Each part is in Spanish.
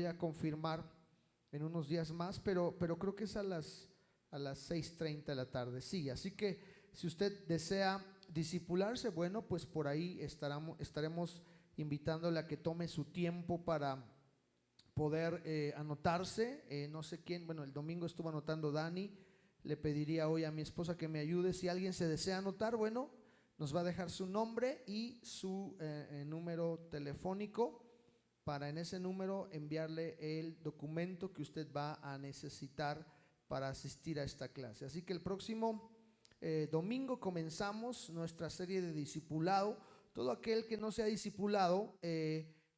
voy a confirmar en unos días más, pero creo que es a las 6:30 de la tarde. Sí, así que si usted desea discipularse, bueno, pues por ahí estaremos invitándole a que tome su tiempo para poder anotarse. No sé quién, bueno, el domingo estuvo anotando Dani. Le pediría hoy a mi esposa que me ayude. Si alguien se desea anotar, bueno, nos va a dejar su nombre y su número telefónico para en ese número enviarle el documento que usted va a necesitar para asistir a esta clase. Así que el próximo domingo comenzamos nuestra serie de discipulado. Todo aquel que no sea discipulado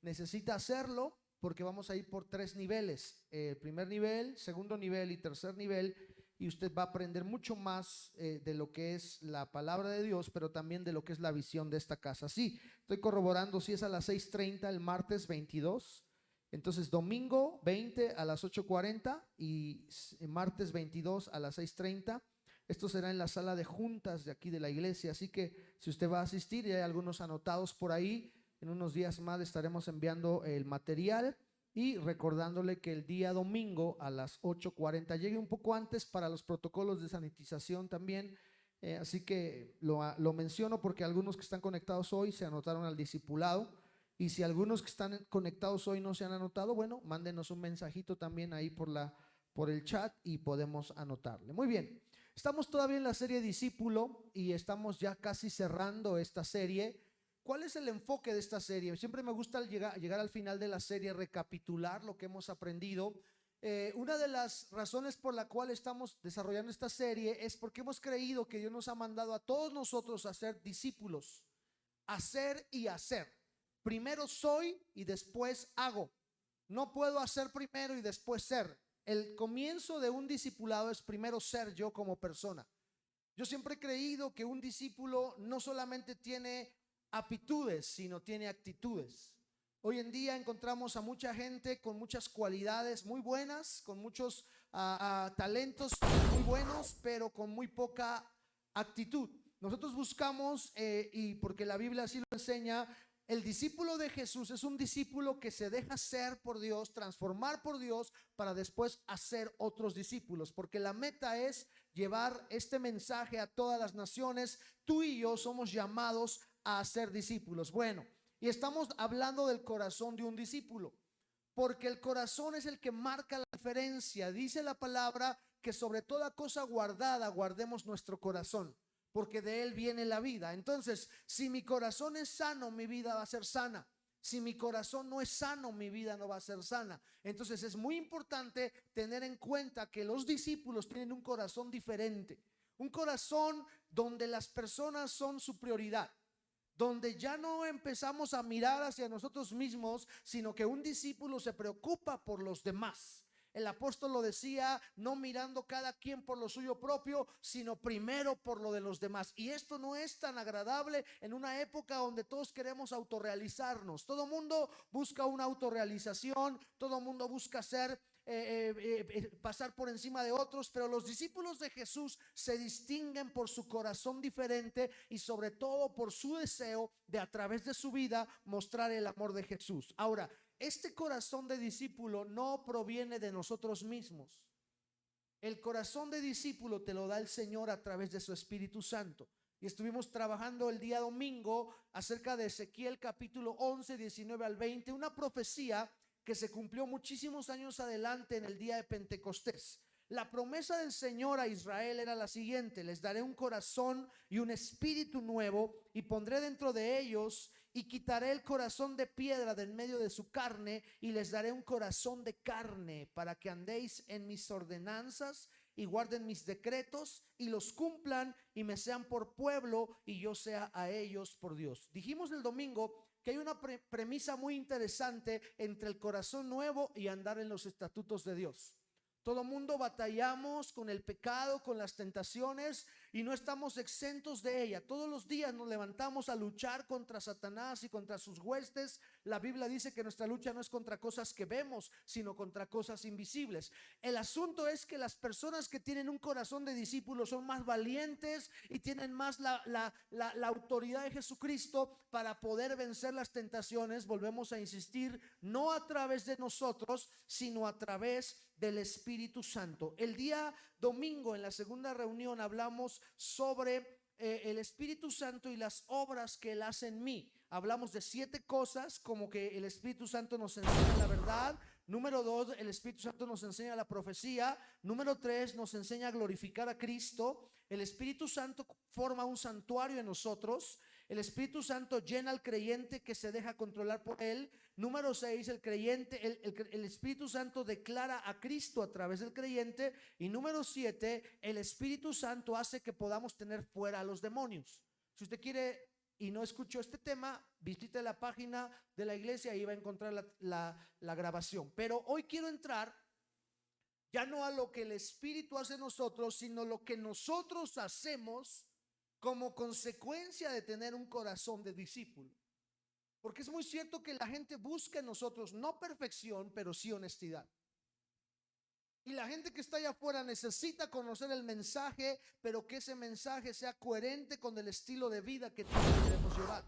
necesita hacerlo, porque vamos a ir por 3 niveles, el primer nivel, segundo nivel y tercer nivel, y usted va a aprender mucho más de lo que es la palabra de Dios, pero también de lo que es la visión de esta casa. Sí, estoy corroborando, si es a las 6:30 el martes 22, entonces domingo 20 a las 8:40 y martes 22 a las 6:30. Esto será en la sala de juntas de aquí de la iglesia, así que si usted va a asistir, y hay algunos anotados por ahí, en unos días más le estaremos enviando el material y recordándole que el día domingo a las 8:40 llegue un poco antes para los protocolos de sanitización también. Así que lo menciono porque algunos que están conectados hoy se anotaron al discipulado, y si algunos que están conectados hoy no se han anotado, bueno, mándenos un mensajito también ahí por el chat y podemos anotarle. Muy bien, estamos todavía en la serie Discípulo y estamos ya casi cerrando esta serie. ¿Cuál es el enfoque de esta serie? Siempre me gusta llegar al final de la serie, recapitular lo que hemos aprendido. Una de las razones por la cual estamos desarrollando esta serie es porque hemos creído que Dios nos ha mandado a todos nosotros a ser discípulos, hacer y hacer. Primero soy y después hago. No puedo hacer primero y después ser. El comienzo de un discipulado es primero ser yo como persona. Yo siempre he creído que un discípulo no solamente tiene aptitudes, sino tiene actitudes. Hoy en día encontramos a mucha gente con muchas cualidades muy buenas, con muchos talentos muy buenos, pero con muy poca actitud. Nosotros buscamos, y porque la Biblia así lo enseña, el discípulo de Jesús es un discípulo que se deja ser por Dios, transformar por Dios, para después hacer otros discípulos, porque la meta es llevar este mensaje a todas las naciones. Tú y yo somos llamados a ser discípulos. Bueno, y estamos hablando del corazón de un discípulo, porque el corazón es el que marca la diferencia. Dice la palabra que sobre toda cosa guardada guardemos nuestro corazón, porque de él viene la vida. Entonces, si mi corazón es sano, mi vida va a ser sana. Si mi corazón no es sano, mi vida no va a ser sana. Entonces es muy importante tener en cuenta que los discípulos tienen un corazón diferente, un corazón donde las personas son su prioridad, donde ya no empezamos a mirar hacia nosotros mismos, sino que un discípulo se preocupa por los demás. El apóstol lo decía, no mirando cada quien por lo suyo propio, sino primero por lo de los demás. Y esto no es tan agradable en una época donde todos queremos autorrealizarnos. Todo mundo busca una autorrealización, todo mundo busca ser pasar por encima de otros, pero los discípulos de Jesús se distinguen por su corazón diferente y sobre todo por su deseo de, a través de su vida, mostrar el amor de Jesús. Ahora, este corazón de discípulo no proviene de nosotros mismos. El corazón de discípulo te lo da el Señor a través de su Espíritu Santo. Y estuvimos trabajando el día domingo acerca de Ezequiel capítulo 11, 19 al 20, una profecía que se cumplió muchísimos años adelante en el día de Pentecostés. La promesa del Señor a Israel era la siguiente: les daré un corazón y un espíritu nuevo, y pondré dentro de ellos, y quitaré el corazón de piedra del medio de su carne, y les daré un corazón de carne, para que andéis en mis ordenanzas y guarden mis decretos y los cumplan, y me sean por pueblo y yo sea a ellos por Dios. Dijimos el domingo que hay una premisa muy interesante entre el corazón nuevo y andar en los estatutos de Dios. Todo mundo batallamos con el pecado, con las tentaciones, y no estamos exentos de ella. Todos los días nos levantamos a luchar contra Satanás y contra sus huestes. La Biblia dice que nuestra lucha no es contra cosas que vemos, sino contra cosas invisibles. El asunto es que las personas que tienen un corazón de discípulos son más valientes y tienen más la autoridad de Jesucristo para poder vencer las tentaciones. Volvemos a insistir, no a través de nosotros, sino a través del Espíritu Santo. El día domingo en la segunda reunión hablamos sobre el Espíritu Santo y las obras que Él hace en mí. Hablamos de 7 cosas, como que el Espíritu Santo nos enseña la verdad. Número 2, el Espíritu Santo nos enseña la profecía. Número 3, nos enseña a glorificar a Cristo. El Espíritu Santo forma un santuario en nosotros. El Espíritu Santo llena al creyente que se deja controlar por Él. Número 6, el creyente, el Espíritu Santo declara a Cristo a través del creyente. Y número 7, el Espíritu Santo hace que podamos tener fuera a los demonios. Si usted quiere y no escuchó este tema, visite la página de la iglesia y va a encontrar la grabación. Pero hoy quiero entrar ya no a lo que el Espíritu hace en nosotros, sino lo que nosotros hacemos como consecuencia de tener un corazón de discípulo. Porque es muy cierto que la gente busca en nosotros no perfección, pero sí honestidad. Y la gente que está allá afuera necesita conocer el mensaje, pero que ese mensaje sea coherente con el estilo de vida que todos queremos llevar.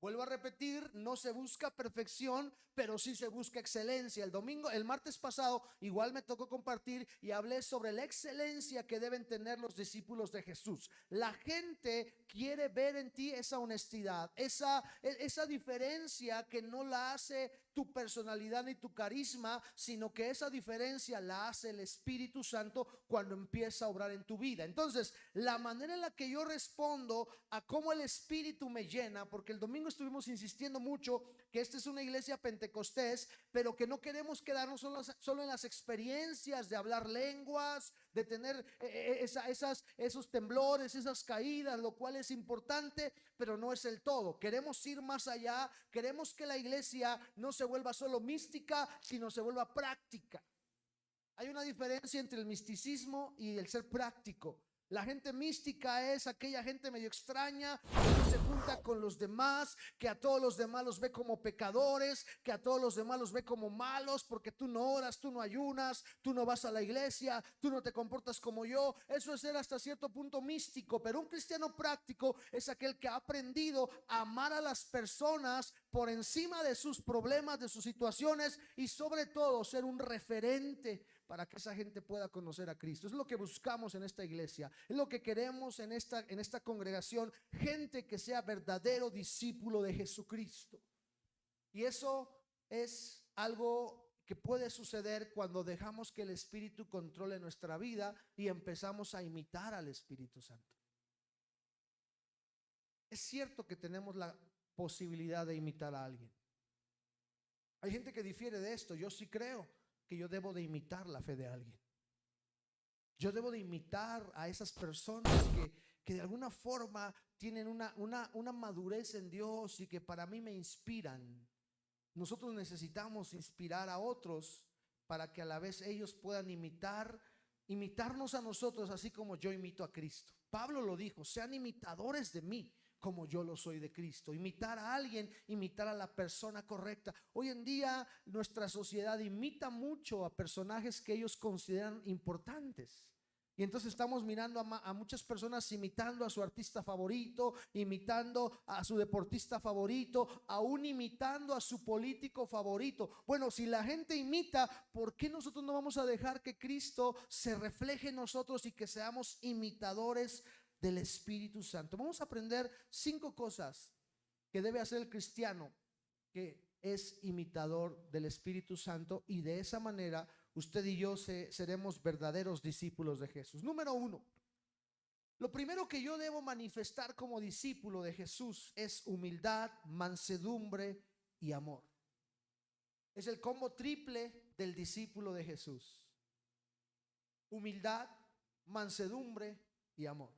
Vuelvo a repetir, no se busca perfección, pero sí se busca excelencia. El martes pasado, igual me tocó compartir y hablé sobre la excelencia que deben tener los discípulos de Jesús. La gente quiere ver en ti esa honestidad, esa diferencia que no la hace tu personalidad ni tu carisma, sino que esa diferencia la hace el Espíritu Santo cuando empieza a obrar en tu vida. Entonces, la manera en la que yo respondo a cómo el Espíritu me llena, porque el domingo estuvimos insistiendo mucho que esta es una iglesia pentecostés, pero que no queremos quedarnos solo en las experiencias de hablar lenguas, de tener esos temblores, esas caídas, lo cual es importante, pero no es el todo. Queremos ir más allá. Queremos que la iglesia no se vuelva solo mística, sino se vuelva práctica. Hay una diferencia entre el misticismo y el ser práctico. La gente mística es aquella gente medio extraña que no se junta con los demás, que a todos los demás los ve como pecadores, que a todos los demás los ve como malos porque tú no oras, tú no ayunas, tú no vas a la iglesia, tú no te comportas como yo. Eso es ser hasta cierto punto místico, pero un cristiano práctico es aquel que ha aprendido a amar a las personas por encima de sus problemas, de sus situaciones, y sobre todo ser un referente para que esa gente pueda conocer a Cristo. Es lo que buscamos en esta iglesia, es lo que queremos en esta congregación, gente que sea verdadero discípulo de Jesucristo. Y eso es algo que puede suceder cuando dejamos que el Espíritu controle nuestra vida y empezamos a imitar al Espíritu Santo. Es cierto que tenemos la posibilidad de imitar a alguien. Hay gente que difiere de esto. Yo sí creo que yo debo de imitar la fe de alguien. Yo debo de imitar a esas personas que de alguna forma tienen una madurez en Dios y que para mí me inspiran. Nosotros necesitamos inspirar a otros para que a la vez ellos puedan imitarnos a nosotros, así como yo imito a Cristo. Pablo lo dijo: sean imitadores de mí como yo lo soy de Cristo. Imitar a alguien, imitar a la persona correcta. Hoy en día nuestra sociedad imita mucho a personajes que ellos consideran importantes. Y entonces estamos mirando a muchas personas imitando a su artista favorito, imitando a su deportista favorito, aún imitando a su político favorito. Bueno, si la gente imita, ¿por qué nosotros no vamos a dejar que Cristo se refleje en nosotros y que seamos imitadores del Espíritu Santo? Vamos a aprender 5 cosas que debe hacer el cristiano que es imitador del Espíritu Santo, y de esa manera usted y yo seremos verdaderos discípulos de Jesús. Número 1, lo primero que yo debo manifestar como discípulo de Jesús es humildad, mansedumbre y amor. Es el combo triple del discípulo de Jesús: humildad, mansedumbre y amor.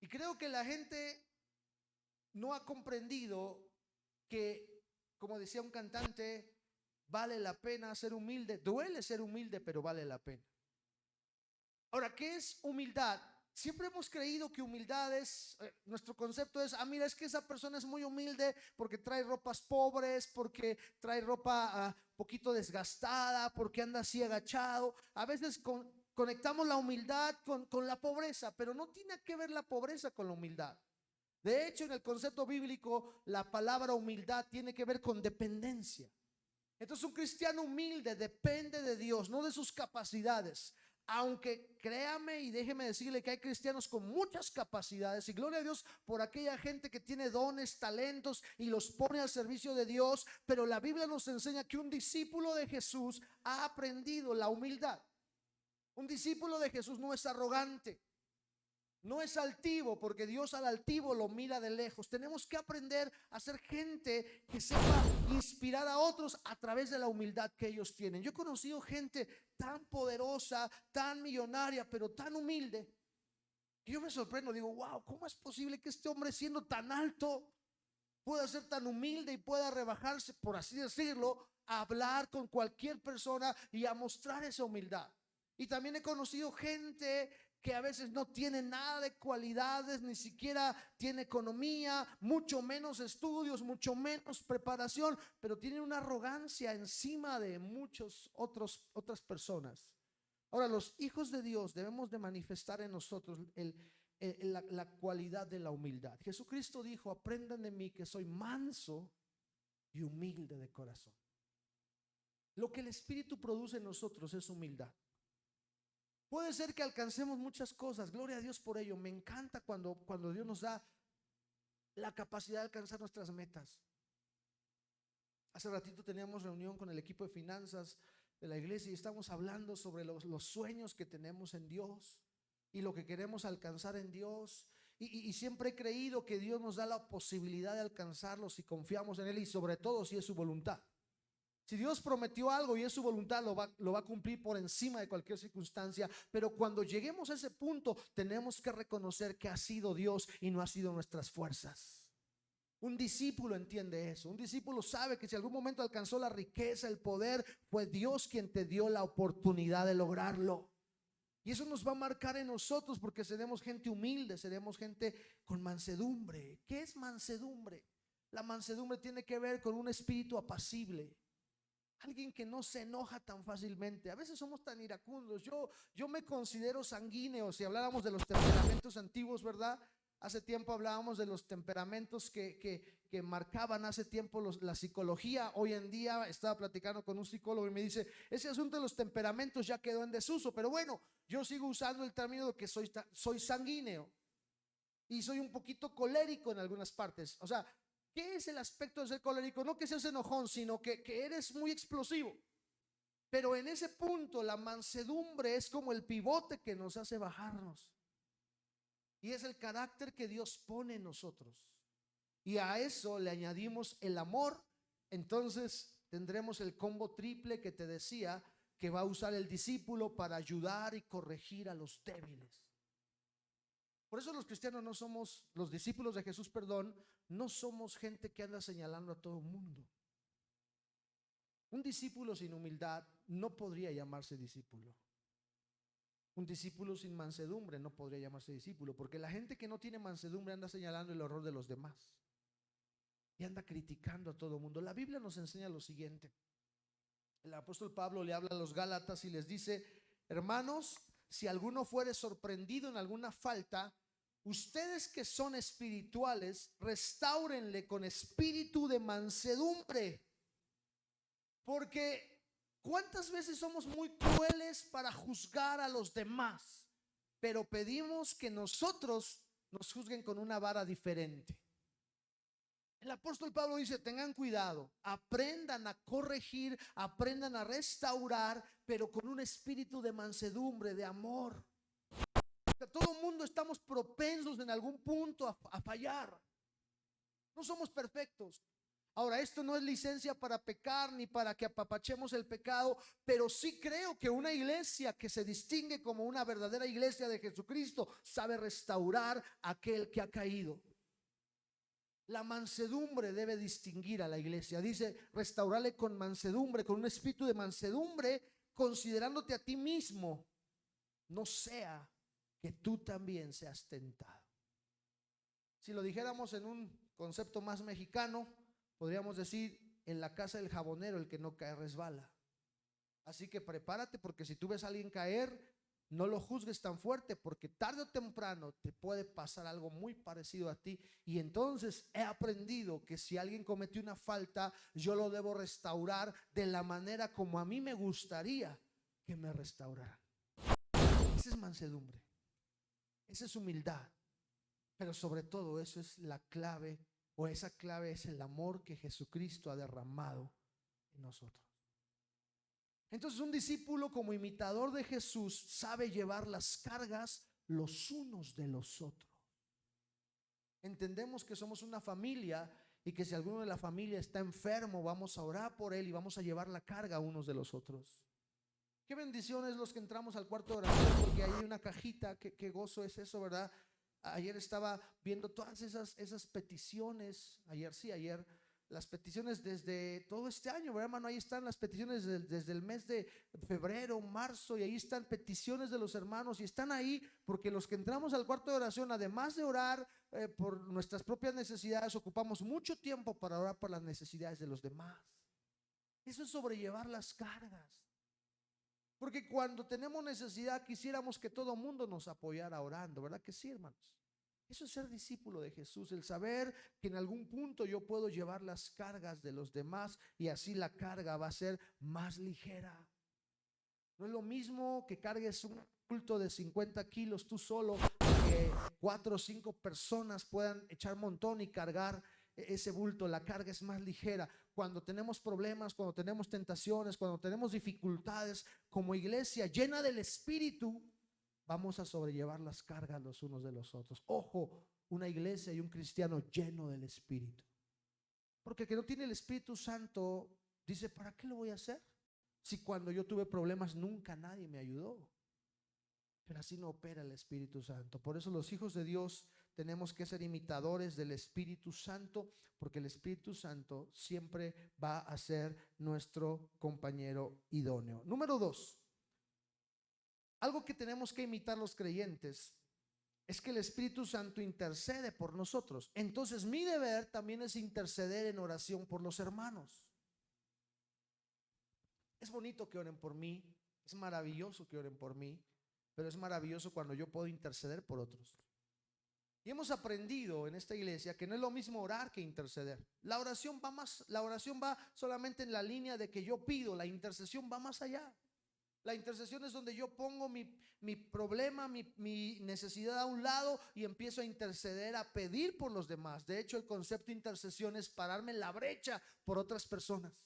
Y creo que la gente no ha comprendido que, como decía un cantante, vale la pena ser humilde. Duele ser humilde, pero vale la pena. Ahora, ¿qué es humildad? Siempre hemos creído que humildad es, nuestro concepto es, mira, es que esa persona es muy humilde porque trae ropas pobres, porque trae ropa poquito desgastada, porque anda así agachado. A veces conectamos la humildad con la pobreza, pero no tiene que ver la pobreza con la humildad. De hecho, en el concepto bíblico, la palabra humildad tiene que ver con dependencia. Entonces, un cristiano humilde depende de Dios, no de sus capacidades. Aunque créame y déjeme decirle que hay cristianos con muchas capacidades, y gloria a Dios por aquella gente que tiene dones, talentos y los pone al servicio de Dios. Pero la Biblia nos enseña que un discípulo de Jesús ha aprendido la humildad. Un discípulo de Jesús no es arrogante, no es altivo, porque Dios al altivo lo mira de lejos. Tenemos que aprender a ser gente que sepa inspirar a otros a través de la humildad que ellos tienen. Yo he conocido gente tan poderosa, tan millonaria, pero tan humilde, que yo me sorprendo, digo, wow, ¿cómo es posible que este hombre, siendo tan alto, pueda ser tan humilde y pueda rebajarse, por así decirlo, a hablar con cualquier persona y a mostrar esa humildad? Y también he conocido gente que a veces no tiene nada de cualidades, ni siquiera tiene economía, mucho menos estudios, mucho menos preparación, pero tiene una arrogancia encima de otras personas. Ahora, los hijos de Dios debemos de manifestar en nosotros la cualidad de la humildad. Jesucristo dijo, aprendan de mí que soy manso y humilde de corazón. Lo que el Espíritu produce en nosotros es humildad. Puede ser que alcancemos muchas cosas, gloria a Dios por ello. Me encanta cuando Dios nos da la capacidad de alcanzar nuestras metas. Hace ratito teníamos reunión con el equipo de finanzas de la iglesia y estamos hablando sobre los sueños que tenemos en Dios y lo que queremos alcanzar en Dios. Y siempre he creído que Dios nos da la posibilidad de alcanzarlos si confiamos en Él y sobre todo si es su voluntad. Si Dios prometió algo y es su voluntad, lo va a cumplir por encima de cualquier circunstancia. Pero cuando lleguemos a ese punto, tenemos que reconocer que ha sido Dios y no ha sido nuestras fuerzas. Un discípulo entiende eso. Un discípulo sabe que si algún momento alcanzó la riqueza, el poder, fue Dios quien te dio la oportunidad de lograrlo. Y eso nos va a marcar en nosotros, porque seremos gente humilde, seremos gente con mansedumbre. ¿Qué es mansedumbre? La mansedumbre tiene que ver con un espíritu apacible. Alguien que no se enoja tan fácilmente. A veces somos tan iracundos. Yo me considero sanguíneo. Si habláramos de los temperamentos antiguos, ¿verdad? Hace tiempo hablábamos de los temperamentos que marcaban hace tiempo la psicología. Hoy en día estaba platicando con un psicólogo y me dice, ese asunto de los temperamentos ya quedó en desuso. Pero bueno, yo sigo usando el término de que soy sanguíneo y soy un poquito colérico en algunas partes. O sea, ¿qué es el aspecto de ser colérico? No que seas enojón, sino que eres muy explosivo. Pero en ese punto la mansedumbre es como el pivote que nos hace bajarnos. Y es el carácter que Dios pone en nosotros. Y a eso le añadimos el amor. Entonces tendremos el combo triple que te decía que va a usar el discípulo para ayudar y corregir a los débiles. Por eso los cristianos no somos, los discípulos de Jesús, perdón, no somos gente que anda señalando a todo el mundo. Un discípulo sin humildad no podría llamarse discípulo. Un discípulo sin mansedumbre no podría llamarse discípulo, porque la gente que no tiene mansedumbre anda señalando el error de los demás y anda criticando a todo el mundo. La Biblia nos enseña lo siguiente. El apóstol Pablo le habla a los Gálatas y les dice, hermanos, si alguno fuere sorprendido en alguna falta, ustedes que son espirituales, restáurenle con espíritu de mansedumbre. Porque ¿cuántas veces somos muy crueles para juzgar a los demás? Pero pedimos que nosotros nos juzguen con una vara diferente. El apóstol Pablo dice, tengan cuidado, aprendan a corregir, aprendan a restaurar, pero con un espíritu de mansedumbre, de amor. Todo el mundo estamos propensos en algún punto a fallar. No somos perfectos. Ahora, esto no es licencia para pecar ni para que apapachemos el pecado, pero sí creo que una iglesia que se distingue como una verdadera iglesia de Jesucristo sabe restaurar a aquel que ha caído. La mansedumbre debe distinguir a la iglesia. Dice, restaurarle con mansedumbre, con un espíritu de mansedumbre, considerándote a ti mismo, no sea que tú también seas tentado. Si lo dijéramos en un concepto más mexicano, podríamos decir: en la casa del jabonero el que no cae resbala. Así que prepárate, porque si tú ves a alguien caer, no lo juzgues tan fuerte, porque tarde o temprano te puede pasar algo muy parecido a ti. Y entonces he aprendido que si alguien cometió una falta, yo lo debo restaurar de la manera como a mí me gustaría que me restauraran. Esa es mansedumbre, esa es humildad, pero sobre todo eso es la clave, o esa clave es el amor que Jesucristo ha derramado en nosotros. Entonces, un discípulo, como imitador de Jesús, sabe llevar las cargas los unos de los otros. Entendemos que somos una familia y que si alguno de la familia está enfermo, vamos a orar por él y vamos a llevar la carga unos de los otros. Qué bendiciones los que entramos al cuarto de oración, porque ahí hay una cajita. Qué gozo es eso, ¿verdad? Ayer estaba viendo todas esas peticiones. Ayer las peticiones desde todo este año, ¿verdad, hermano? Ahí están las peticiones desde el mes de febrero, marzo, y ahí están peticiones de los hermanos, y están ahí porque los que entramos al cuarto de oración, además de orar por nuestras propias necesidades, ocupamos mucho tiempo para orar por las necesidades de los demás. Eso es sobrellevar las cargas. Porque cuando tenemos necesidad quisiéramos que todo el mundo nos apoyara orando, ¿verdad que sí, hermanos? Eso es ser discípulo de Jesús, el saber que en algún punto yo puedo llevar las cargas de los demás y así la carga va a ser más ligera. No es lo mismo que cargues un bulto de 50 kilos tú solo, que 4 o 5 personas puedan echar montón y cargar ese bulto. La carga es más ligera. Cuando tenemos problemas, cuando tenemos tentaciones, cuando tenemos dificultades, como iglesia llena del Espíritu, vamos a sobrellevar las cargas los unos de los otros. Ojo, una iglesia y un cristiano lleno del Espíritu. Porque el que no tiene el Espíritu Santo dice: ¿para qué lo voy a hacer? Si cuando yo tuve problemas nunca nadie me ayudó. Pero así no opera el Espíritu Santo. Por eso los hijos de Dios tenemos que ser imitadores del Espíritu Santo, porque el Espíritu Santo siempre va a ser nuestro compañero idóneo. Número 2, algo que tenemos que imitar los creyentes es que el Espíritu Santo intercede por nosotros. Entonces mi deber también es interceder en oración por los hermanos. Es bonito que oren por mí, es maravilloso que oren por mí, pero es maravilloso cuando yo puedo interceder por otros. Y hemos aprendido en esta iglesia que no es lo mismo orar que interceder. La oración va solamente en la línea de que yo pido. La intercesión va más allá. La intercesión es donde yo pongo mi problema, mi necesidad a un lado y empiezo a interceder, a pedir por los demás. De hecho, el concepto de intercesión es pararme en la brecha por otras personas.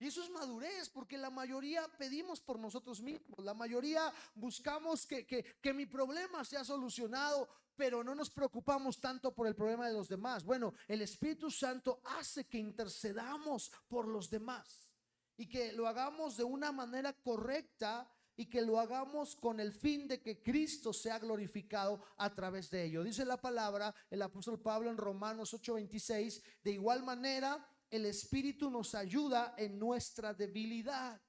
Y eso es madurez, porque la mayoría pedimos por nosotros mismos. La mayoría buscamos que mi problema sea solucionado, pero no nos preocupamos tanto por el problema de los demás. Bueno, el Espíritu Santo hace que intercedamos por los demás y que lo hagamos de una manera correcta y que lo hagamos con el fin de que Cristo sea glorificado a través de ello. Dice la palabra, el apóstol Pablo en Romanos 8:26, de igual manera el Espíritu nos ayuda en nuestra debilidad.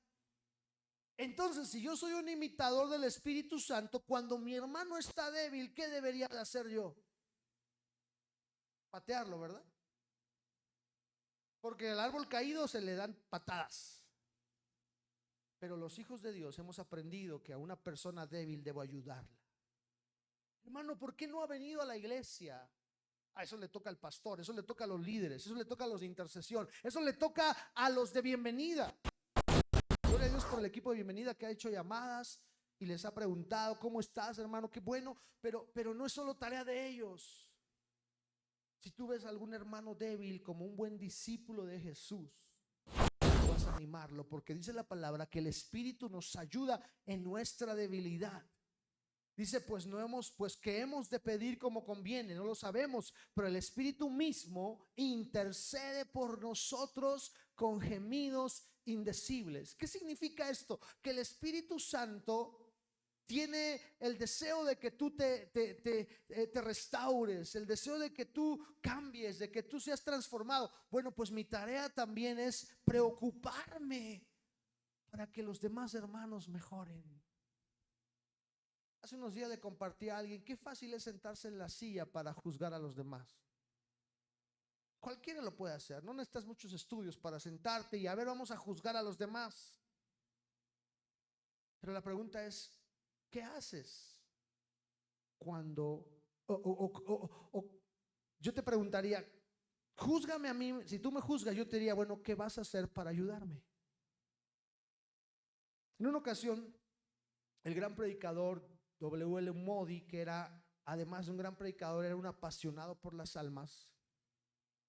Entonces, si yo soy un imitador del Espíritu Santo, cuando mi hermano está débil, ¿qué debería de hacer yo? Patearlo, ¿verdad? Porque al árbol caído se le dan patadas. Pero los hijos de Dios hemos aprendido que a una persona débil debo ayudarla. Hermano, ¿por qué no ha venido a la iglesia? Eso le toca al pastor, eso le toca a los líderes, eso le toca a los de intercesión, eso le toca a los de bienvenida. Gloria a Dios por el equipo de bienvenida que ha hecho llamadas y les ha preguntado: ¿cómo estás, hermano? Qué bueno, pero no es solo tarea de ellos. Si tú ves a algún hermano débil, como un buen discípulo de Jesús, vas a animarlo, porque dice la palabra que el Espíritu nos ayuda en nuestra debilidad. Dice: pues que hemos de pedir como conviene, no lo sabemos, pero el Espíritu mismo intercede por nosotros con gemidos indecibles. ¿Qué significa esto? Que el Espíritu Santo tiene el deseo de que tú te restaures, el deseo de que tú cambies, de que tú seas transformado. Bueno, pues mi tarea también es preocuparme para que los demás hermanos mejoren. Hace unos días le compartí a alguien qué fácil es sentarse en la silla para juzgar a los demás. Cualquiera lo puede hacer, no necesitas muchos estudios para sentarte y a ver, vamos a juzgar a los demás. Pero la pregunta es, ¿qué haces cuando, yo te preguntaría, júzgame a mí, si tú me juzgas, yo te diría, bueno, ¿qué vas a hacer para ayudarme? En una ocasión, el gran predicador W.L. Moody, que era, además de un gran predicador, era un apasionado por las almas,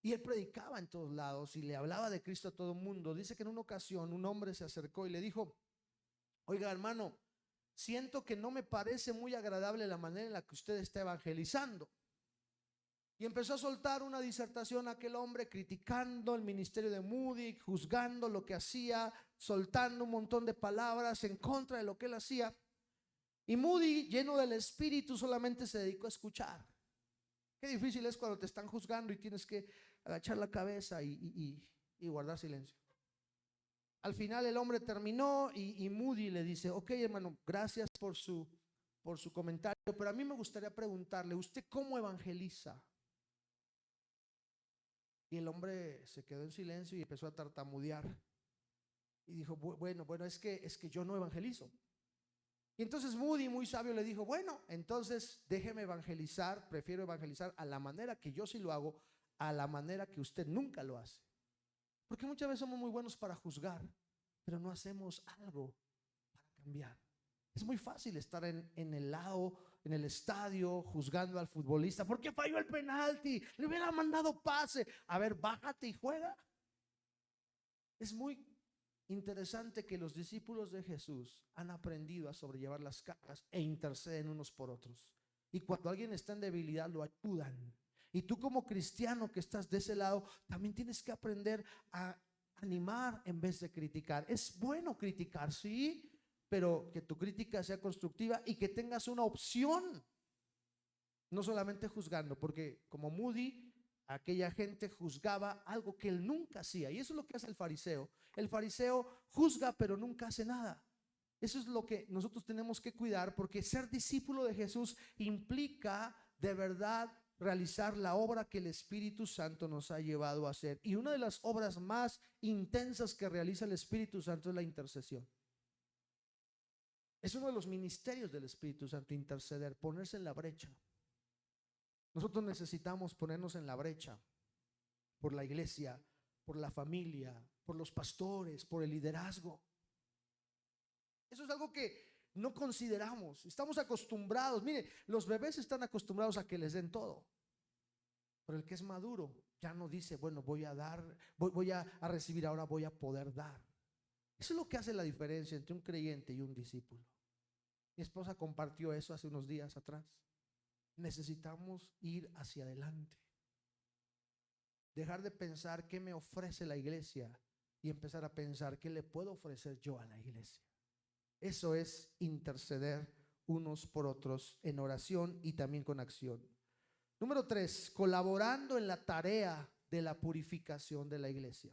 y él predicaba en todos lados y le hablaba de Cristo a todo el mundo. Dice que en una ocasión un hombre se acercó y le dijo, oiga hermano, siento que no me parece muy agradable la manera en la que usted está evangelizando. Y empezó a soltar una disertación a aquel hombre, criticando el ministerio de Moody, juzgando lo que hacía, soltando un montón de palabras en contra de lo que él hacía. Y Moody, lleno del Espíritu, solamente se dedicó a escuchar. Qué difícil es cuando te están juzgando y tienes que agachar la cabeza y guardar silencio. Al final el hombre terminó y Moody le dice, ok hermano, gracias por su comentario, pero a mí me gustaría preguntarle, ¿usted cómo evangeliza? Y el hombre se quedó en silencio y empezó a tartamudear. Y dijo, bueno, es que yo no evangelizo. Y entonces Moody, muy sabio, le dijo, bueno, entonces déjeme evangelizar, prefiero evangelizar a la manera que yo sí lo hago, a la manera que usted nunca lo hace. Porque muchas veces somos muy buenos para juzgar, pero no hacemos algo para cambiar. Es muy fácil estar en el lado, en el estadio, juzgando al futbolista. ¿Por qué falló el penalti? Le hubiera mandado pase. A ver, bájate y juega. Es muy interesante que los discípulos de Jesús han aprendido a sobrellevar las cargas e interceden unos por otros. Y cuando alguien está en debilidad, lo ayudan. Y tú como cristiano que estás de ese lado, también tienes que aprender a animar en vez de criticar. Es bueno criticar, sí, pero que tu crítica sea constructiva y que tengas una opción. No solamente juzgando, porque como Moody, aquella gente juzgaba algo que él nunca hacía. Y eso es lo que hace el fariseo. El fariseo juzga pero nunca hace nada. Eso es lo que nosotros tenemos que cuidar, porque ser discípulo de Jesús implica de verdad realizar la obra que el Espíritu Santo nos ha llevado a hacer. Y una de las obras más intensas que realiza el Espíritu Santo es la intercesión. Es uno de los ministerios del Espíritu Santo, interceder, ponerse en la brecha. Nosotros necesitamos ponernos en la brecha por la iglesia, por la familia, por los pastores, por el liderazgo. Eso es algo que no consideramos. Estamos acostumbrados. Mire, los bebés están acostumbrados a que les den todo. Pero el que es maduro ya no dice, bueno, voy a dar, voy a recibir, ahora voy a poder dar. Eso es lo que hace la diferencia entre un creyente y un discípulo. Mi esposa compartió eso hace unos días atrás. Necesitamos ir hacia adelante. Dejar de pensar qué me ofrece la iglesia y empezar a pensar qué le puedo ofrecer yo a la iglesia. Eso es interceder unos por otros en oración y también con acción. Número 3, colaborando en la tarea de la purificación de la iglesia.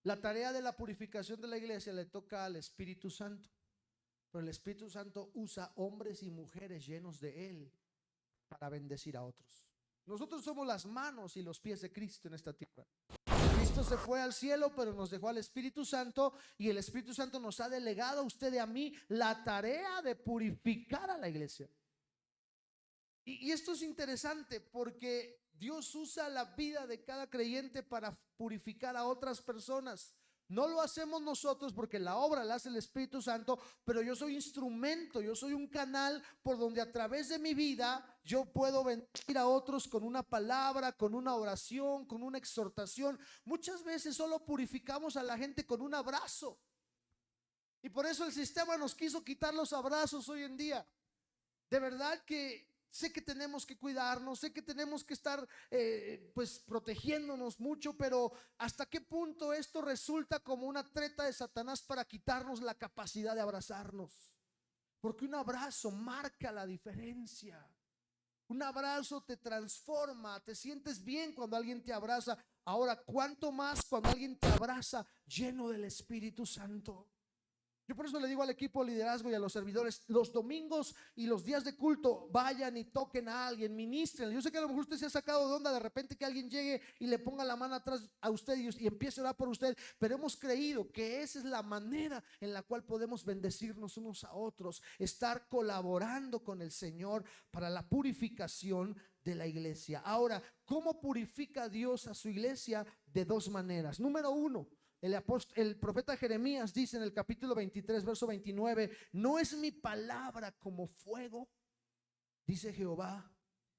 La tarea de la purificación de la iglesia le toca al Espíritu Santo. Pero el Espíritu Santo usa hombres y mujeres llenos de Él para bendecir a otros. Nosotros somos las manos y los pies de Cristo en esta tierra. Cristo se fue al cielo, pero nos dejó al Espíritu Santo, y el Espíritu Santo nos ha delegado a usted y a mí la tarea de purificar a la iglesia. Y esto es interesante porque Dios usa la vida de cada creyente para purificar a otras personas. No lo hacemos nosotros porque la obra la hace el Espíritu Santo, pero yo soy instrumento, yo soy un canal por donde a través de mi vida yo puedo bendecir a otros con una palabra, con una oración, con una exhortación. Muchas veces solo purificamos a la gente con un abrazo. Y por eso el sistema nos quiso quitar los abrazos hoy en día. De verdad que sé que tenemos que cuidarnos, sé que tenemos que estar pues protegiéndonos mucho, pero ¿hasta qué punto esto resulta como una treta de Satanás para quitarnos la capacidad de abrazarnos? Porque un abrazo marca la diferencia. Un abrazo te transforma, te sientes bien cuando alguien te abraza. Ahora, ¿cuánto más cuando alguien te abraza lleno del Espíritu Santo? Yo por eso le digo al equipo de liderazgo y a los servidores, los domingos y los días de culto, vayan y toquen a alguien, ministren. Yo sé que a lo mejor usted se ha sacado de onda de repente que alguien llegue y le ponga la mano atrás a usted y empiece a orar por usted, pero hemos creído que esa es la manera en la cual podemos bendecirnos unos a otros, estar colaborando con el Señor para la purificación de la iglesia. Ahora, ¿cómo purifica Dios a su iglesia? De dos maneras. Número uno, el profeta Jeremías dice en el capítulo 23, verso 29, no es mi palabra como fuego, dice Jehová,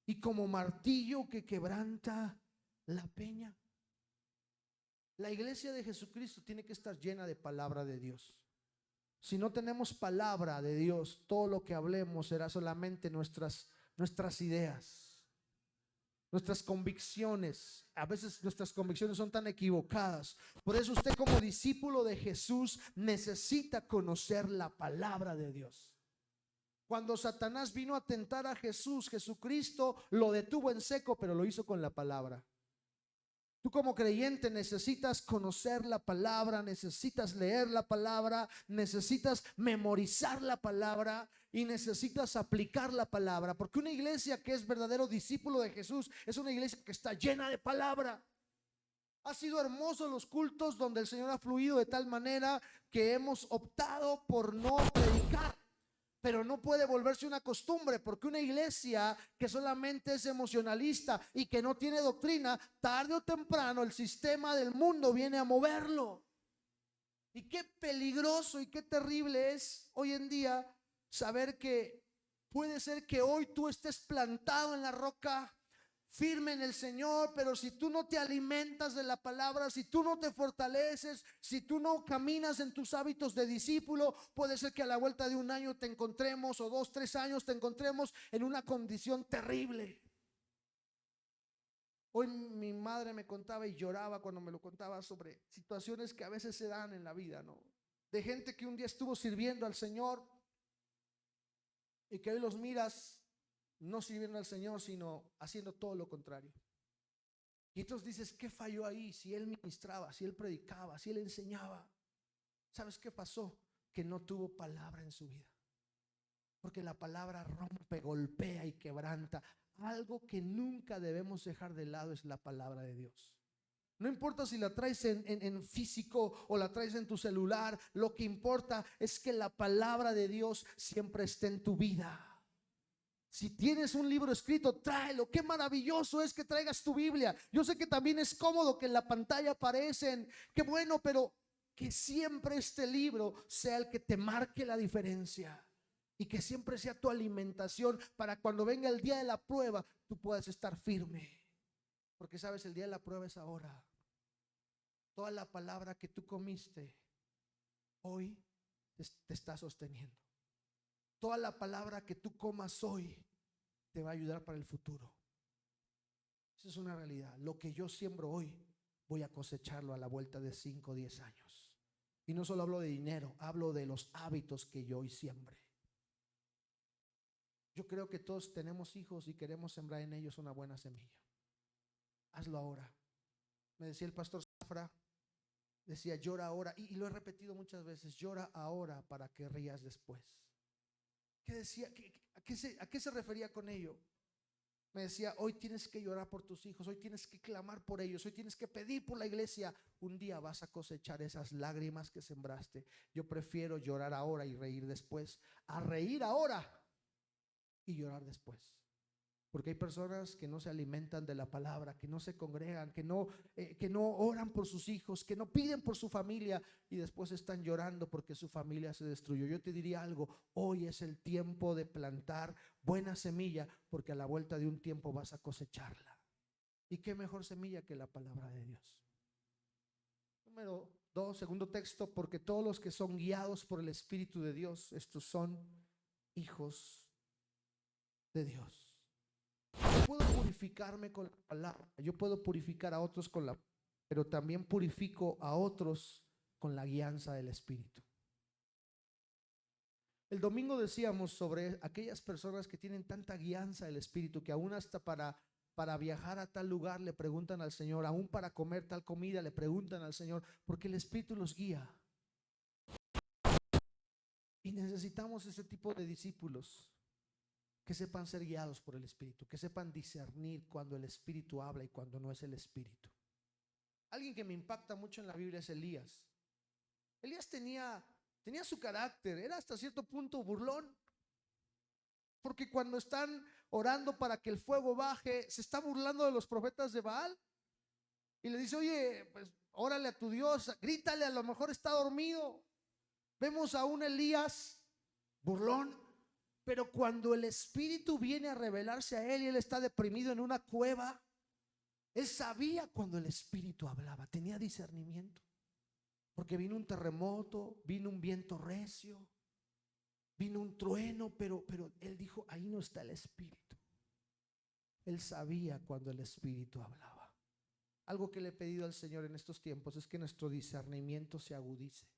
y como martillo que quebranta la peña. La iglesia de Jesucristo tiene que estar llena de palabra de Dios. Si no tenemos palabra de Dios, todo lo que hablemos será solamente nuestras ideas, nuestras convicciones. A veces nuestras convicciones son tan equivocadas. Por eso usted, como discípulo de Jesús, necesita conocer la palabra de Dios. Cuando Satanás vino a tentar a Jesús, Jesucristo lo detuvo en seco, pero lo hizo con la palabra. Tú como creyente necesitas conocer la palabra, necesitas leer la palabra, necesitas memorizar la palabra y necesitas aplicar la palabra, porque una iglesia que es verdadero discípulo de Jesús es una iglesia que está llena de palabra. Ha sido hermoso los cultos donde el Señor ha fluido de tal manera que hemos optado por no predicar. Pero no puede volverse una costumbre, porque una iglesia que solamente es emocionalista y que no tiene doctrina, tarde o temprano el sistema del mundo viene a moverlo. Y qué peligroso y qué terrible es hoy en día saber que puede ser que hoy tú estés plantado en la roca, firme en el Señor, pero si tú no te alimentas de la palabra, si tú no te fortaleces, si tú no caminas en tus hábitos de discípulo, puede ser que a la vuelta de un año te encontremos, o 2, 3 años te encontremos en una condición terrible. Hoy mi madre me contaba y lloraba cuando me lo contaba sobre situaciones que a veces se dan en la vida, ¿no? De gente que un día estuvo sirviendo al Señor y que hoy los miras no sirviendo al Señor, sino haciendo todo lo contrario. Y entonces dices, ¿qué falló ahí? Si él ministraba, si él predicaba, si él enseñaba. ¿Sabes qué pasó? Que no tuvo palabra en su vida. Porque la palabra rompe, golpea y quebranta. Algo que nunca debemos dejar de lado es la palabra de Dios. No importa si la traes en físico o la traes en tu celular, lo que importa es que la palabra de Dios siempre esté en tu vida. Si tienes un libro escrito, tráelo. Qué maravilloso es que traigas tu Biblia. Yo sé que también es cómodo que en la pantalla aparecen. Qué bueno, pero que siempre este libro sea el que te marque la diferencia. Y que siempre sea tu alimentación para cuando venga el día de la prueba, tú puedas estar firme. Porque sabes, el día de la prueba es ahora. Toda la palabra que tú comiste hoy te está sosteniendo. Toda la palabra que tú comas hoy te va a ayudar para el futuro. Esa es una realidad. Lo que yo siembro hoy, voy a cosecharlo a la vuelta de 5 o 10 años. Y no solo hablo de dinero, hablo de los hábitos que yo hoy siembre. Yo creo que todos tenemos hijos y queremos sembrar en ellos una buena semilla. Hazlo ahora. Me decía el pastor Zafra, decía, llora ahora, y lo he repetido muchas veces, llora ahora para que rías después. ¿Qué decía? ¿A qué se refería con ello? Me decía, hoy tienes que llorar por tus hijos, hoy tienes que clamar por ellos, hoy tienes que pedir por la iglesia. Un día vas a cosechar esas lágrimas que sembraste. Yo prefiero llorar ahora y reír después, a reír ahora y llorar después. Porque hay personas que no se alimentan de la palabra, que no se congregan, que no oran por sus hijos, que no piden por su familia y después están llorando porque su familia se destruyó. Yo te diría algo, hoy es el tiempo de plantar buena semilla, porque a la vuelta de un tiempo vas a cosecharla. ¿Y qué mejor semilla que la palabra de Dios? Número 2, segundo texto, porque todos los que son guiados por el Espíritu de Dios, estos son hijos de Dios. Yo puedo purificarme con la palabra, yo puedo purificar a otros con la, pero también purifico a otros con la guianza del Espíritu. El domingo decíamos sobre aquellas personas que tienen tanta guianza del Espíritu que aún hasta para viajar a tal lugar le preguntan al Señor, aún para comer tal comida le preguntan al Señor, porque el Espíritu los guía. Y necesitamos ese tipo de discípulos que sepan ser guiados por el Espíritu, que sepan discernir cuando el Espíritu habla y cuando no es el Espíritu. Alguien que me impacta mucho en la Biblia es Elías. Elías tenía su carácter, era hasta cierto punto burlón, porque cuando están orando para que el fuego baje, se está burlando de los profetas de Baal y le dice: oye, pues órale a tu Dios, grítale, a lo mejor está dormido. Vemos a un Elías burlón, pero cuando el Espíritu viene a revelarse a él y él está deprimido en una cueva, él sabía cuando el Espíritu hablaba, tenía discernimiento, porque vino un terremoto, vino un viento recio, vino un trueno, pero él dijo: ahí no está el Espíritu. Él sabía cuando el Espíritu hablaba. Algo que le he pedido al Señor en estos tiempos es que nuestro discernimiento se agudice,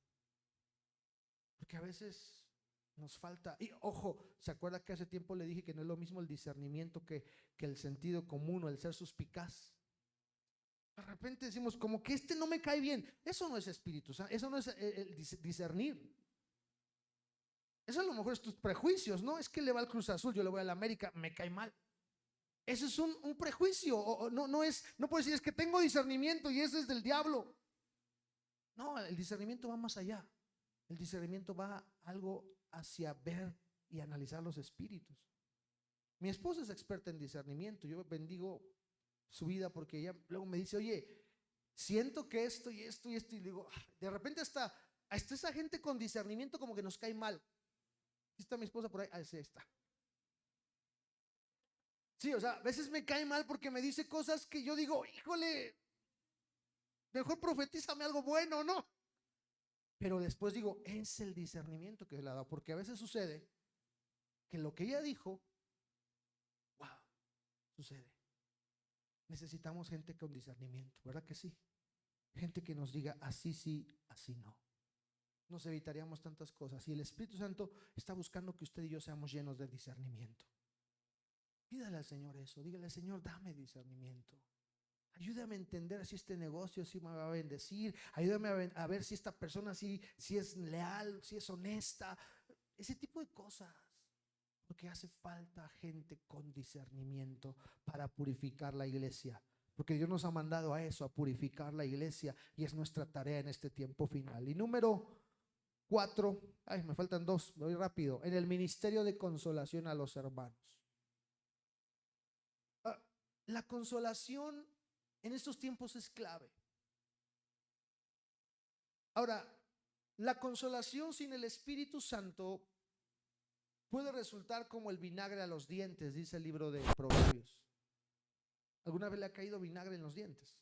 porque a veces nos falta. Y ojo, ¿se acuerda que hace tiempo le dije que no es lo mismo el discernimiento que el sentido común o el ser suspicaz? De repente decimos, como que no me cae bien. Eso no es espíritu, eso no es el discernir. Eso a lo mejor es tus prejuicios, ¿no? Es que le va al Cruz Azul, yo le voy a la América, me cae mal. Eso es un prejuicio, o no puedo decir es que tengo discernimiento y ese es del diablo. No, el discernimiento va más allá. El discernimiento va algo hacia ver y analizar los espíritus. Mi esposa es experta en discernimiento. Yo bendigo su vida porque ella luego me dice: oye, siento que esto y esto y esto, y le digo, de repente hasta esa gente con discernimiento como que nos cae mal. Aquí está mi esposa por ahí, sí, está. Sí, o sea, a veces me cae mal porque me dice cosas que yo digo: híjole, mejor profetízame algo bueno, ¿no? Pero después digo, es el discernimiento que le ha dado, porque a veces sucede que lo que ella dijo, wow, sucede. Necesitamos gente con discernimiento, ¿verdad que sí? Gente que nos diga así sí, así no. Nos evitaríamos tantas cosas. Y el Espíritu Santo está buscando que usted y yo seamos llenos de discernimiento. Pídale al Señor eso. Dígale: Señor, dame discernimiento. Ayúdame a entender si este negocio sí me va a bendecir. Ayúdame a ver si esta persona sí es leal, si es honesta. Ese tipo de cosas. Porque hace falta gente con discernimiento para purificar la iglesia. Porque Dios nos ha mandado a eso, a purificar la iglesia. Y es nuestra tarea en este tiempo final. Y número 4, me faltan 2, voy rápido. En el ministerio de consolación a los hermanos. La consolación en estos tiempos es clave. Ahora, la consolación sin el Espíritu Santo puede resultar como el vinagre a los dientes, dice el libro de Proverbios. ¿Alguna vez le ha caído vinagre en los dientes?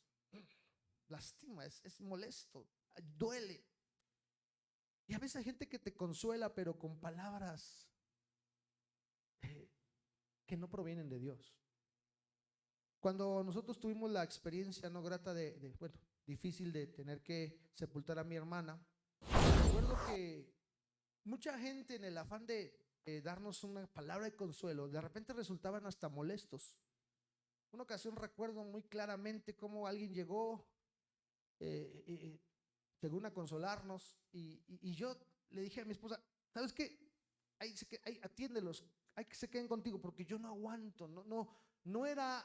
Lastima, es molesto, duele. Y a veces hay gente que te consuela, pero con palabras que no provienen de Dios. Cuando nosotros tuvimos la experiencia no grata bueno, difícil de tener que sepultar a mi hermana, recuerdo que mucha gente, en el afán de darnos una palabra de consuelo, de repente resultaban hasta molestos. Una ocasión recuerdo muy claramente cómo alguien llegó, según a consolarnos, y yo le dije a mi esposa: ¿sabes qué? Ahí atiéndelos, hay que se queden contigo, porque yo no aguanto, no era,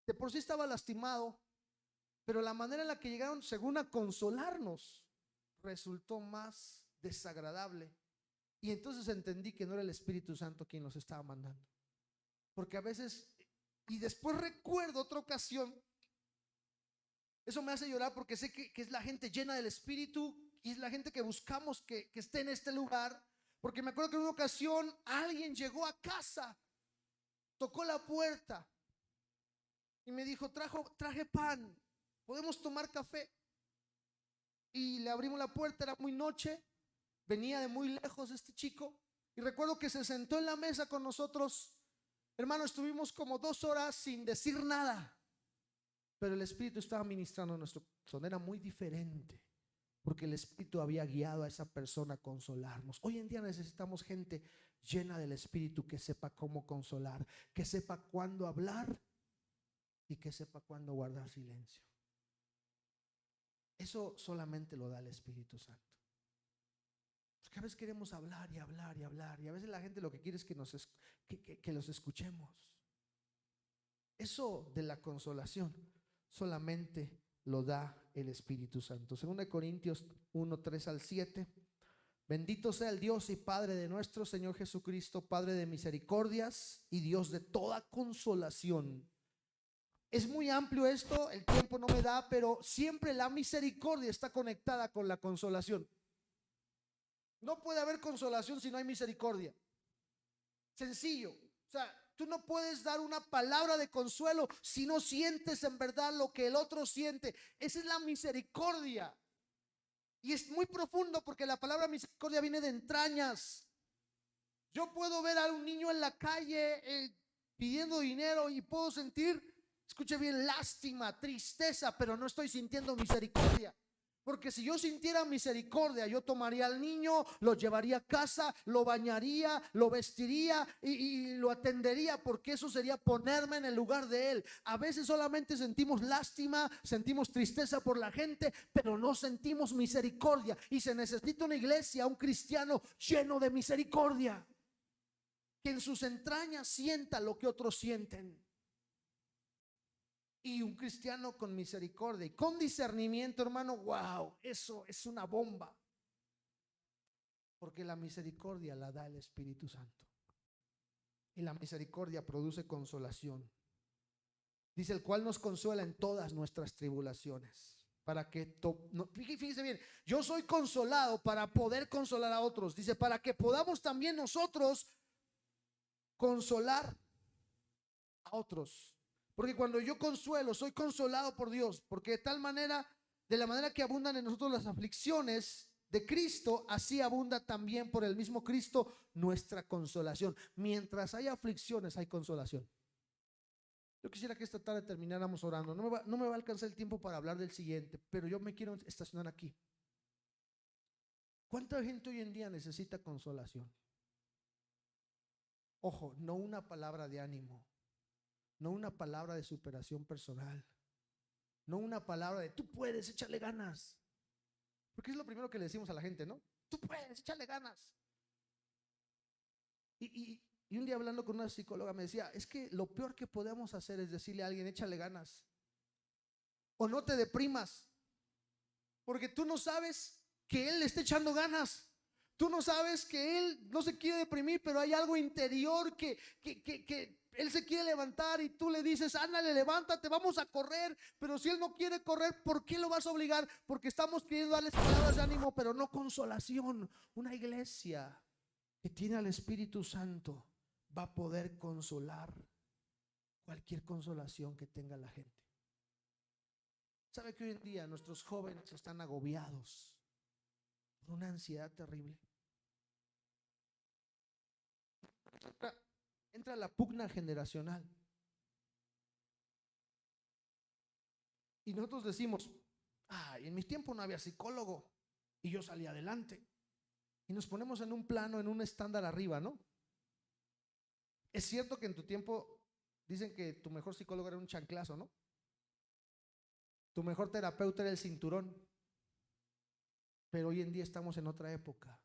de por sí estaba lastimado, pero la manera en la que llegaron, según a consolarnos, resultó más desagradable. Y entonces entendí que no era el Espíritu Santo quien nos estaba mandando. Porque a veces, y después recuerdo otra ocasión, eso me hace llorar porque sé que es la gente llena del Espíritu y es la gente que buscamos que esté en este lugar. Porque me acuerdo que en una ocasión alguien llegó a casa, tocó la puerta y me dijo: traje pan, ¿podemos tomar café? Y le abrimos la puerta, era muy noche, venía de muy lejos este chico, y recuerdo que se sentó en la mesa con nosotros. Hermano, estuvimos como 2 horas sin decir nada, pero el Espíritu estaba ministrando nuestro corazón. Era muy diferente, porque el Espíritu había guiado a esa persona a consolarnos. Hoy en día necesitamos gente llena del Espíritu que sepa cómo consolar, que sepa cuándo hablar y que sepa cuándo guardar silencio. Eso solamente lo da el Espíritu Santo. Porque a veces queremos hablar y hablar y hablar, y a veces la gente lo que quiere es que que los escuchemos. Eso de la consolación solamente lo da el Espíritu Santo. 2 Corintios 1, 3 al 7. Bendito sea el Dios y Padre de nuestro Señor Jesucristo, Padre de misericordias y Dios de toda consolación. Es muy amplio esto, el tiempo no me da, pero siempre la misericordia está conectada con la consolación. No puede haber consolación si no hay misericordia. Sencillo. O sea, tú no puedes dar una palabra de consuelo si no sientes en verdad lo que el otro siente. Esa es la misericordia. Y es muy profundo porque la palabra misericordia viene de entrañas. Yo puedo ver a un niño en la calle pidiendo dinero y puedo sentir, escuche bien, lástima, tristeza, pero no estoy sintiendo misericordia. Porque si yo sintiera misericordia, yo tomaría al niño, lo llevaría a casa, lo bañaría, lo vestiría y lo atendería, porque eso sería ponerme en el lugar de él. A veces solamente sentimos lástima, sentimos tristeza por la gente, pero no sentimos misericordia. Y se necesita una iglesia, un cristiano lleno de misericordia, que en sus entrañas sienta lo que otros sienten. Y un cristiano con misericordia y con discernimiento, hermano, wow, eso es una bomba. Porque la misericordia la da el Espíritu Santo. Y la misericordia produce consolación. Dice, el cual nos consuela en todas nuestras tribulaciones. Para que, fíjese bien, yo soy consolado para poder consolar a otros. Dice, para que podamos también nosotros consolar a otros. Porque cuando yo consuelo, soy consolado por Dios. Porque de tal manera, de la manera que abundan en nosotros las aflicciones de Cristo, así abunda también por el mismo Cristo nuestra consolación. Mientras hay aflicciones, hay consolación. Yo quisiera que esta tarde termináramos orando. No me va a alcanzar el tiempo para hablar del siguiente, pero yo me quiero estacionar aquí. ¿Cuánta gente hoy en día necesita consolación? Ojo, no una palabra de ánimo, no una palabra de superación personal, no una palabra de tú puedes, échale ganas. Porque es lo primero que le decimos a la gente, ¿no? Tú puedes, échale ganas. Y un día hablando con una psicóloga me decía, es que lo peor que podemos hacer es decirle a alguien, échale ganas. O no te deprimas, porque tú no sabes que él le está echando ganas. Tú no sabes que él no se quiere deprimir, pero hay algo interior que él se quiere levantar y tú le dices, ándale, levántate, vamos a correr. Pero si él no quiere correr, ¿por qué lo vas a obligar? Porque estamos queriendo darles palabras de ánimo, pero no consolación. Una iglesia que tiene al Espíritu Santo va a poder consolar cualquier consolación que tenga la gente. ¿Sabe que hoy en día nuestros jóvenes están agobiados por una ansiedad terrible? Entra la pugna generacional. Y nosotros decimos, en mi tiempo no había psicólogo y yo salí adelante. Y nos ponemos en un plano, en un estándar arriba, ¿no? Es cierto que en tu tiempo dicen que tu mejor psicólogo era un chanclazo, ¿no? Tu mejor terapeuta era el cinturón. Pero hoy en día estamos en otra época.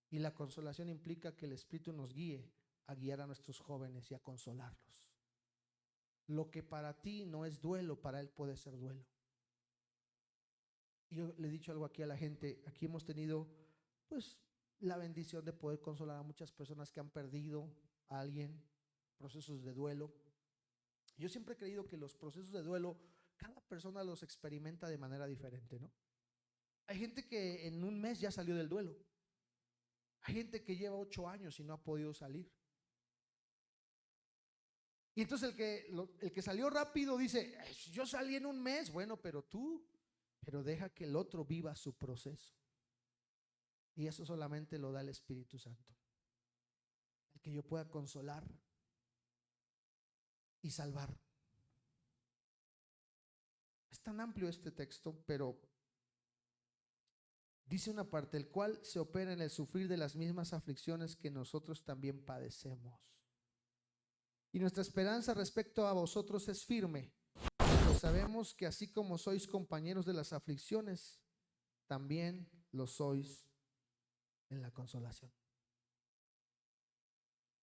Y la consolación implica que el Espíritu nos guíe a guiar a nuestros jóvenes y a consolarlos. Lo que para ti no es duelo, para él puede ser duelo. Y yo le he dicho algo aquí a la gente. Aquí hemos tenido pues la bendición de poder consolar a muchas personas que han perdido a alguien, procesos de duelo. Yo siempre he creído que los procesos de duelo, cada persona los experimenta de manera diferente, ¿no? Hay gente que en un mes ya salió del duelo. Hay gente que lleva 8 años y no ha podido salir. Y entonces el que salió rápido dice, yo salí en un mes. Bueno, pero deja que el otro viva su proceso. Y eso solamente lo da el Espíritu Santo. El que yo pueda consolar y salvar. Es tan amplio este texto, pero dice una parte, el cual se opera en el sufrir de las mismas aflicciones que nosotros también padecemos. Y nuestra esperanza respecto a vosotros es firme, pues sabemos que así como sois compañeros de las aflicciones, también lo sois en la consolación.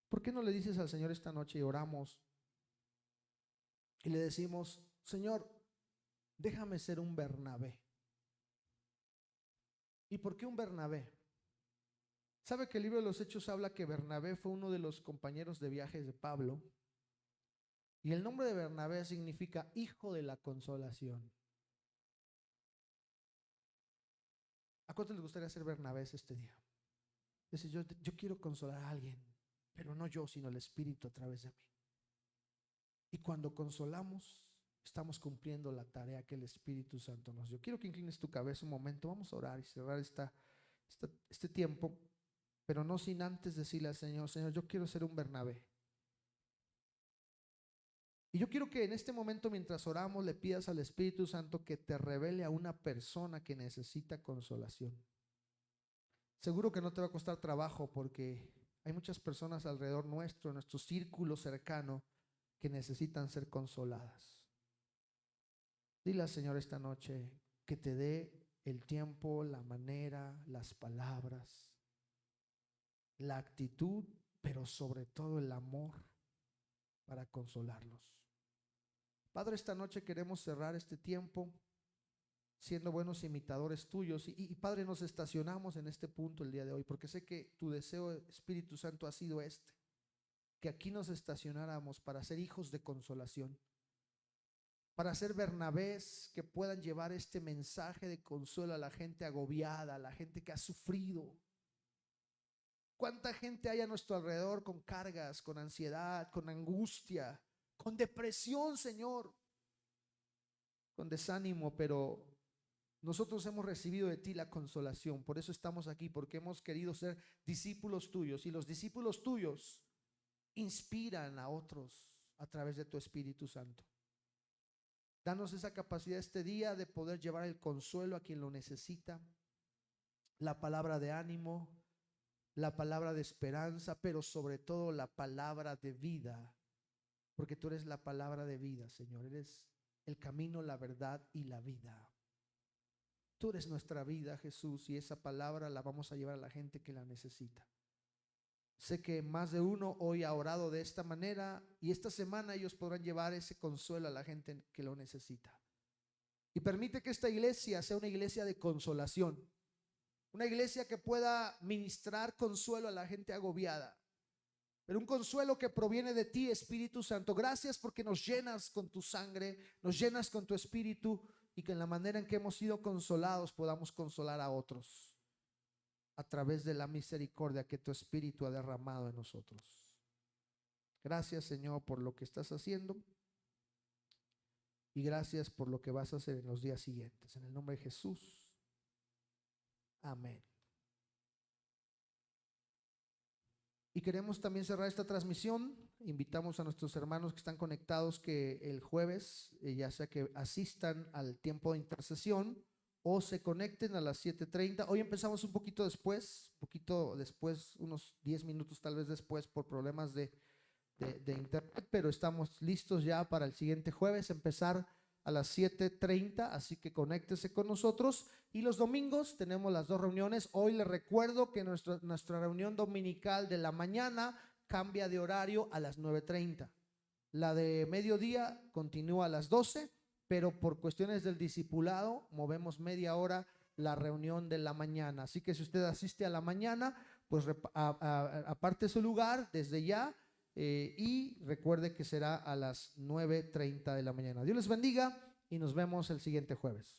¿Por qué no le dices al Señor esta noche y oramos y le decimos, Señor, déjame ser un Bernabé? ¿Y por qué un Bernabé? ¿Sabe que el libro de los Hechos habla que Bernabé fue uno de los compañeros de viajes de Pablo? Y el nombre de Bernabé significa hijo de la consolación. ¿A cuánto les gustaría ser Bernabés este día? Dice, yo quiero consolar a alguien, pero no yo, sino el Espíritu a través de mí. Y cuando consolamos, estamos cumpliendo la tarea que el Espíritu Santo nos dio. Quiero que inclines tu cabeza un momento. Vamos a orar y cerrar este tiempo, pero no sin antes decirle al Señor, Señor, yo quiero ser un Bernabé. Y yo quiero que en este momento, mientras oramos, le pidas al Espíritu Santo que te revele a una persona que necesita consolación. Seguro que no te va a costar trabajo, porque hay muchas personas alrededor nuestro, en nuestro círculo cercano, que necesitan ser consoladas. Dile al Señor esta noche que te dé el tiempo, la manera, las palabras, la actitud, pero sobre todo el amor para consolarlos. Padre, esta noche queremos cerrar este tiempo siendo buenos imitadores tuyos y Padre, nos estacionamos en este punto el día de hoy, porque sé que tu deseo, Espíritu Santo, ha sido que aquí nos estacionáramos para ser hijos de consolación, para ser Bernabés que puedan llevar este mensaje de consuelo a la gente agobiada, a la gente que ha sufrido. ¿Cuánta gente hay a nuestro alrededor con cargas, con ansiedad, con angustia, con depresión, Señor, con desánimo? Pero nosotros hemos recibido de ti la consolación. Por eso estamos aquí, porque hemos querido ser discípulos tuyos, y los discípulos tuyos inspiran a otros a través de tu Espíritu Santo. Danos esa capacidad este día de poder llevar el consuelo a quien lo necesita, la palabra de ánimo, la palabra de esperanza, pero sobre todo la palabra de vida, porque tú eres la palabra de vida, Señor. Eres el camino, la verdad y la vida. Tú eres nuestra vida, Jesús, y esa palabra la vamos a llevar a la gente que la necesita. Sé que más de uno hoy ha orado de esta manera, y esta semana ellos podrán llevar ese consuelo a la gente que lo necesita. Y permite que esta iglesia sea una iglesia de consolación, una iglesia que pueda ministrar consuelo a la gente agobiada, pero un consuelo que proviene de ti, Espíritu Santo. Gracias porque nos llenas con tu sangre, nos llenas con tu Espíritu, y que en la manera en que hemos sido consolados podamos consolar a otros a través de la misericordia que tu Espíritu ha derramado en nosotros. Gracias, Señor, por lo que estás haciendo, y gracias por lo que vas a hacer en los días siguientes. En el nombre de Jesús. Amén. Y queremos también cerrar esta transmisión. Invitamos a nuestros hermanos que están conectados que el jueves, ya sea que asistan al tiempo de intercesión o se conecten a las 7:30. Hoy empezamos un poquito después, unos 10 minutos tal vez después por problemas de internet, pero estamos listos ya para el siguiente jueves empezar a las 7:30, así que conéctese con nosotros. Y los domingos tenemos las dos reuniones. Hoy les recuerdo que nuestra reunión dominical de la mañana cambia de horario a las 9:30. La de mediodía continúa a las 12, pero por cuestiones del discipulado movemos media hora la reunión de la mañana. Así que si usted asiste a la mañana, pues aparte su lugar desde ya. Y recuerde que será a las 9:30 de la mañana. Dios les bendiga y nos vemos el siguiente jueves.